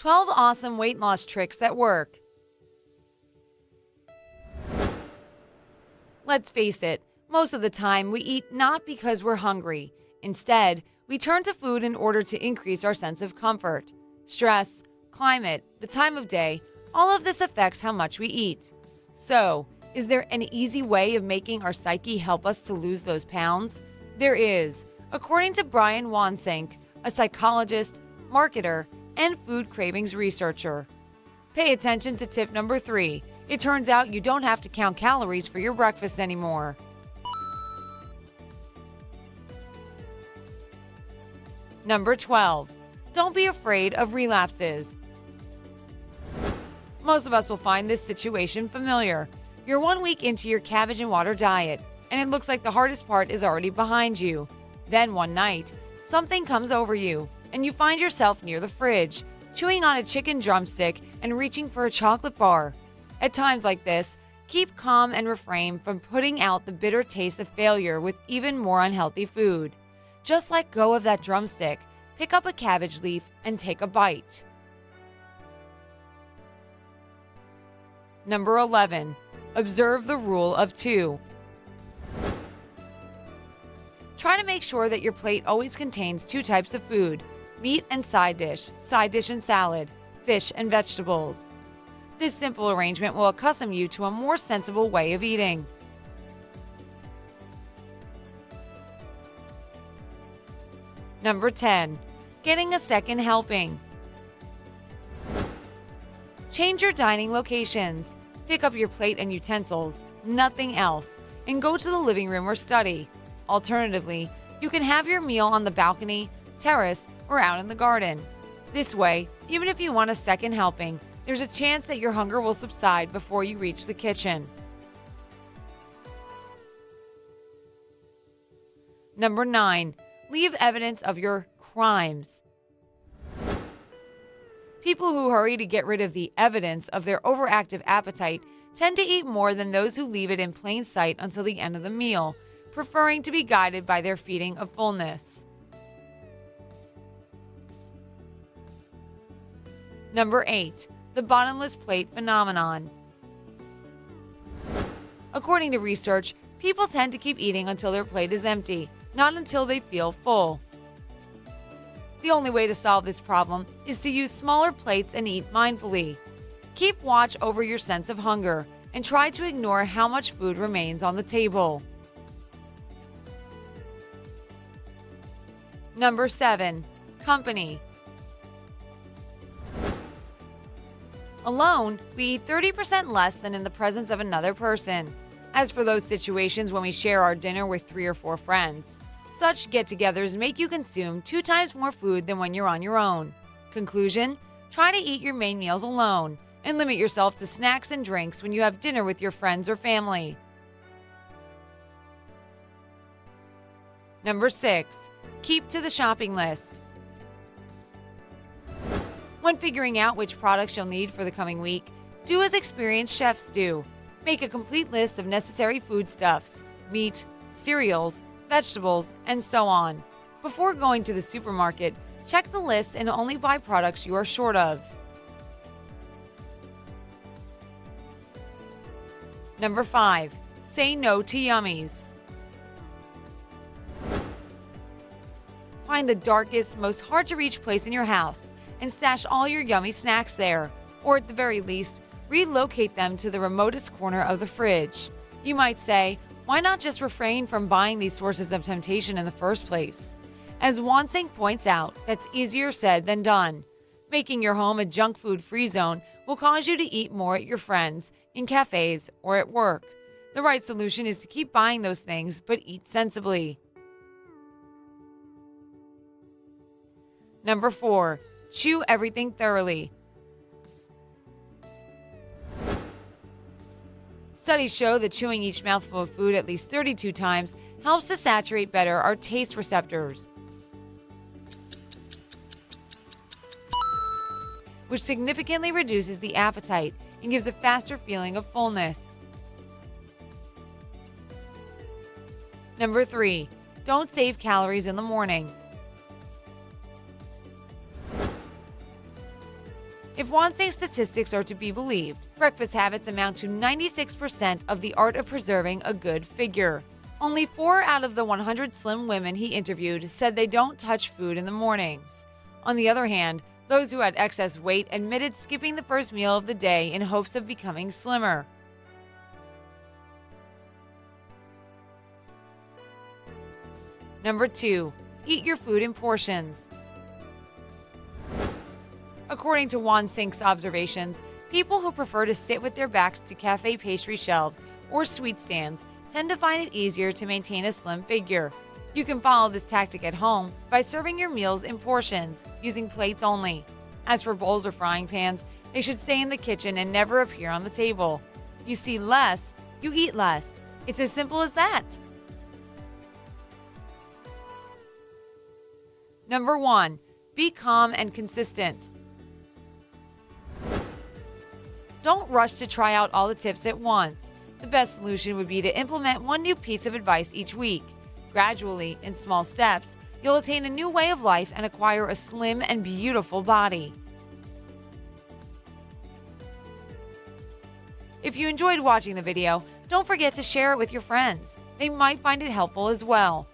12 awesome weight loss tricks that work. Let's face it, most of the time we eat not because we're hungry. Instead, we turn to food in order to increase our sense of comfort. Stress, climate, the time of day, all of this affects how much we eat. So, is there an easy way of making our psyche help us to lose those pounds? There is, according to Brian Wansink, a psychologist, marketer, and food cravings researcher. Pay attention to tip number 3. It turns out you don't have to count calories for your breakfast anymore. Number 12. Don't be afraid of relapses. Most of us will find this situation familiar. You're 1 week into your cabbage and water diet, and it looks like the hardest part is already behind you. Then one night, something comes over you, and you find yourself near the fridge, chewing on a chicken drumstick and reaching for a chocolate bar. At times like this, keep calm and refrain from putting out the bitter taste of failure with even more unhealthy food. Just let go of that drumstick, pick up a cabbage leaf, and take a bite. Number 11. Observe the rule of 2. Try to make sure that your plate always contains 2 types of food: meat and side dish and salad, fish and vegetables. This simple arrangement will accustom you to a more sensible way of eating. Number 10. Getting a second helping. Change your dining locations. Pick up your plate and utensils, nothing else, and go to the living room or study. Alternatively, you can have your meal on the balcony, terrace, or out in the garden. This way, even if you want a second helping, there's a chance that your hunger will subside before you reach the kitchen. Number 9. Leave evidence of your crimes. People who hurry to get rid of the evidence of their overactive appetite tend to eat more than those who leave it in plain sight until the end of the meal, preferring to be guided by their feeling of fullness. Number 8. The bottomless plate phenomenon. According to research, people tend to keep eating until their plate is empty, not until they feel full. The only way to solve this problem is to use smaller plates and eat mindfully. Keep watch over your sense of hunger and try to ignore how much food remains on the table. Number 7. Company. Alone, we eat 30% less than in the presence of another person. As for those situations when we share our dinner with 3 or 4 friends, such get-togethers make you consume 2 times more food than when you're on your own. Conclusion: try to eat your main meals alone and limit yourself to snacks and drinks when you have dinner with your friends or family. Number 6. Keep to the shopping list. When figuring out which products you'll need for the coming week, do as experienced chefs do. Make a complete list of necessary foodstuffs, meat, cereals, vegetables, and so on. Before going to the supermarket, check the list and only buy products you are short of. Number 5. Say no to yummies. Find the darkest, most hard-to-reach place in your house and stash all your yummy snacks there, or at the very least, relocate them to the remotest corner of the fridge. You might say, why not just refrain from buying these sources of temptation in the first place? As Wansink points out, that's easier said than done. Making your home a junk food-free zone will cause you to eat more at your friends, in cafes, or at work. The right solution is to keep buying those things, but eat sensibly. Number 4. Chew everything thoroughly. Studies show that chewing each mouthful of food at least 32 times helps to saturate better our taste receptors, which significantly reduces the appetite and gives a faster feeling of fullness. Number 3. Don't save calories in the morning. If Wansing's statistics are to be believed, breakfast habits amount to 96% of the art of preserving a good figure. Only 4 out of the 100 slim women he interviewed said they don't touch food in the mornings. On the other hand, those who had excess weight admitted skipping the first meal of the day in hopes of becoming slimmer. Number 2. Eat your food in portions. According to Wansink's observations, people who prefer to sit with their backs to cafe pastry shelves or sweet stands tend to find it easier to maintain a slim figure. You can follow this tactic at home by serving your meals in portions, using plates only. As for bowls or frying pans, they should stay in the kitchen and never appear on the table. You see less, you eat less. It's as simple as that. Number 1. Be calm and consistent. Don't rush to try out all the tips at once. The best solution would be to implement one new piece of advice each week. Gradually, in small steps, you'll attain a new way of life and acquire a slim and beautiful body. If you enjoyed watching the video, don't forget to share it with your friends. They might find it helpful as well.